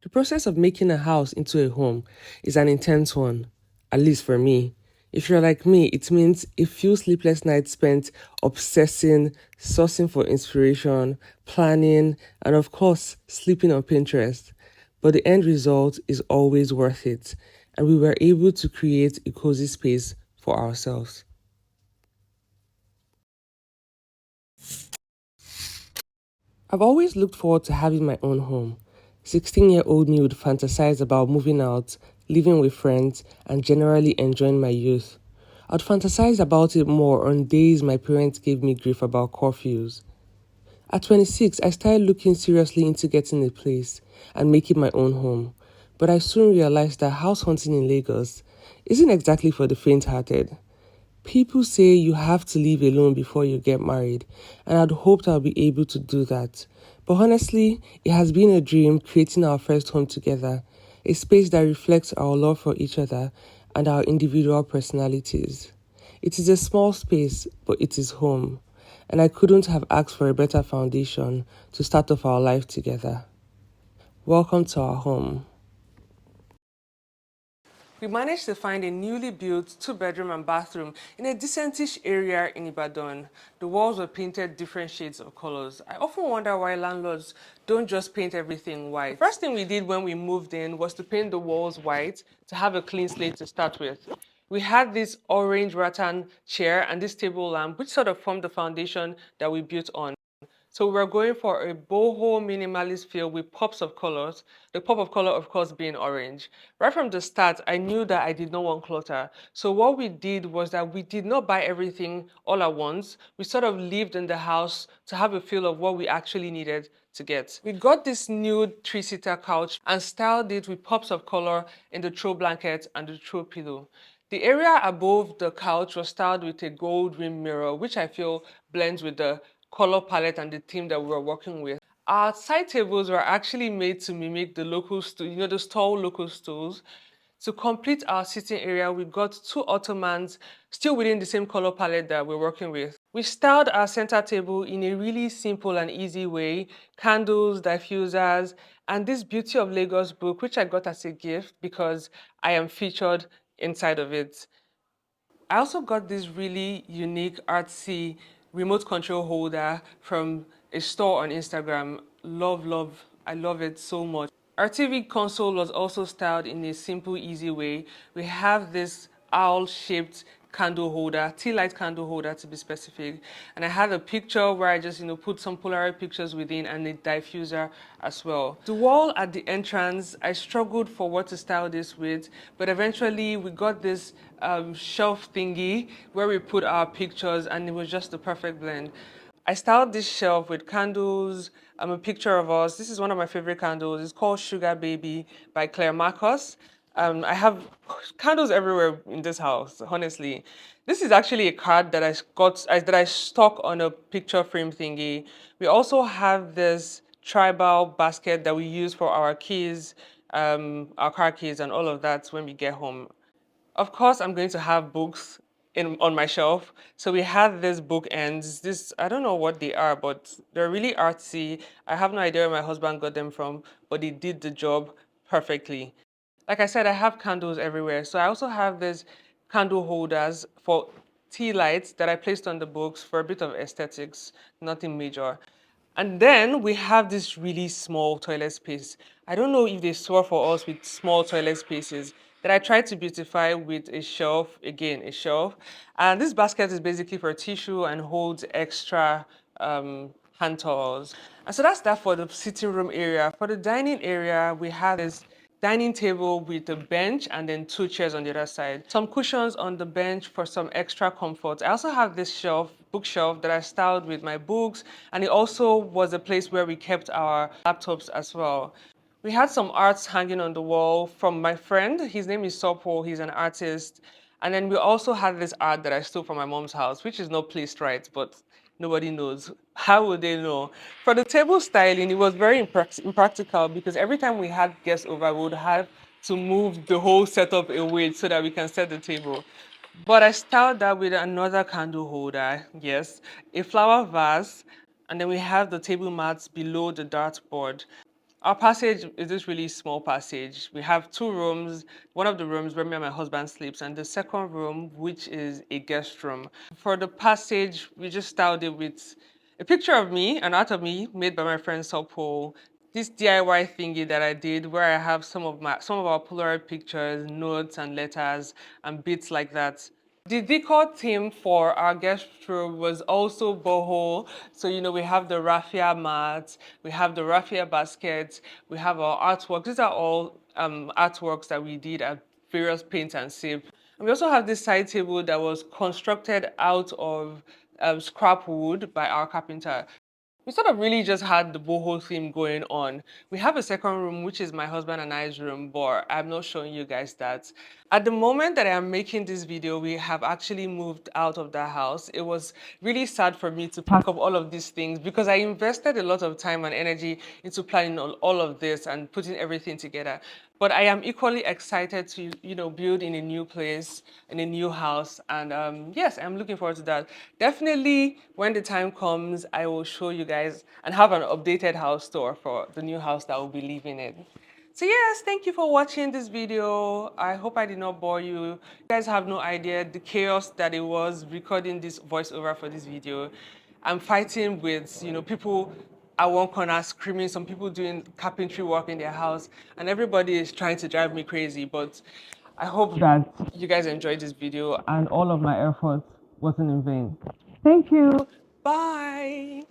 The process of making a house into a home is an intense one, at least for me. If you're like me, it means a few sleepless nights spent obsessing, sourcing for inspiration, planning, and of course, sleeping on Pinterest. But the end result is always worth it, and we were able to create a cozy space for ourselves. I've always looked forward to having my own home. 16-year-old me would fantasize about moving out, living with friends, and generally enjoying my youth. I'd fantasize about it more on days my parents gave me grief about curfews. At 26, I started looking seriously into getting a place and making my own home. But I soon realized that house hunting in Lagos isn't exactly for the faint-hearted. People say you have to live alone before you get married, and I'd hoped I'll be able to do that. But honestly, it has been a dream creating our first home together, a space that reflects our love for each other and our individual personalities. It is a small space, but it is home, and I couldn't have asked for a better foundation to start off our life together. Welcome to our home. We managed to find a newly built two-bedroom and bathroom in a decentish area in Ibadan. The walls were painted different shades of colors. I often wonder why landlords don't just paint everything white. The first thing we did when we moved in was to paint the walls white to have a clean slate to start with. We had this orange rattan chair and this table lamp, which sort of formed the foundation that we built on. So we're going for a boho minimalist feel with pops of colors. The pop of color, of course, being orange. Right from the start, I knew that I did not want clutter. So what we did was that we did not buy everything all at once. We sort of lived in the house to have a feel of what we actually needed to get. We got this new three-seater couch and styled it with pops of color in the throw blanket and the throw pillow. The area above the couch was styled with a gold rim mirror, which I feel blends with the color palette and the theme that we were working with. Our side tables were actually made to mimic the local stool, those tall local stools. To complete our sitting area, we got two ottomans, still within the same color palette that we're working with. We styled our center table in a really simple and easy way, candles, diffusers, and this Beauty of Lagos book, which I got as a gift because I am featured inside of it. I also got this really unique artsy remote control holder from a store on Instagram. Love, love, I love it so much. Our TV console was also styled in a simple, easy way. We have this owl-shaped candle holder, tea light candle holder to be specific. And I had a picture where I just, put some Polaroid pictures within and a diffuser as well. The wall at the entrance, I struggled for what to style this with, but eventually we got this shelf thingy where we put our pictures and it was just the perfect blend. I styled this shelf with candles, a picture of us. This is one of my favorite candles. It's called Sugar Baby by Claire Marcos. I have candles everywhere in this house, honestly. This is actually a card that that I stuck on a picture frame thingy. We also have this tribal basket that we use for our keys, our car keys and all of that when we get home. Of course, I'm going to have books on my shelf. So we have these bookends. This I don't know what they are, but they're really artsy. I have no idea where my husband got them from, but he did the job perfectly. Like I said, I have candles everywhere. So I also have these candle holders for tea lights that I placed on the books for a bit of aesthetics, nothing major. And then we have this really small toilet space. I don't know if they saw for us with small toilet spaces that I tried to beautify with a shelf, again, a shelf. And this basket is basically for tissue and holds extra hand towels. And so that's that for the sitting room area. For the dining area, we have this dining table with a bench and then two chairs on the other side. Some cushions on the bench for some extra comfort. I also have this bookshelf that I styled with my books, and it also was a place where we kept our laptops as well. We had some arts hanging on the wall from my friend. His name is Sopo. He's an artist. And then we also had this art that I stole from my mom's house, which is not placed right, but nobody knows. How would they know? For the table styling, it was very impractical because every time we had guests over, we would have to move the whole setup away so that we can set the table. But I styled that with another candle holder, yes, a flower vase, and then we have the table mats below the dartboard. Our passage is this really small passage. We have two rooms. One of the rooms where me and my husband sleeps, and the second room, which is a guest room. For the passage, we just styled it with a picture of me, an art of me made by my friend Sopo. This DIY thingy that I did, where I have some of our Polaroid pictures, notes and letters, and bits like that. The decor theme for our guest room was also boho. So, we have the raffia mats, we have the raffia baskets, we have our artwork. These are all artworks that we did at various paint and sip. And we also have this side table that was constructed out of scrap wood by our carpenter. We sort of really just had the boho theme going on. We have a second room, which is my husband and I's room, but I'm not showing you guys that. At the moment that I am making this video, we have actually moved out of the house. It was really sad for me to pack up all of these things because I invested a lot of time and energy into planning all of this and putting everything together. But I am equally excited to, build in a new place, in a new house. And yes, I'm looking forward to that. Definitely, when the time comes, I will show you guys and have an updated house tour for the new house that we'll be living in. So yes, thank you for watching this video. I hope I did not bore you. You guys have no idea the chaos that it was recording this voiceover for this video. I'm fighting with, people at one corner screaming, some people doing carpentry work in their house, and everybody is trying to drive me crazy. But I hope that you guys enjoyed this video and all of my efforts wasn't in vain. Thank you. Bye.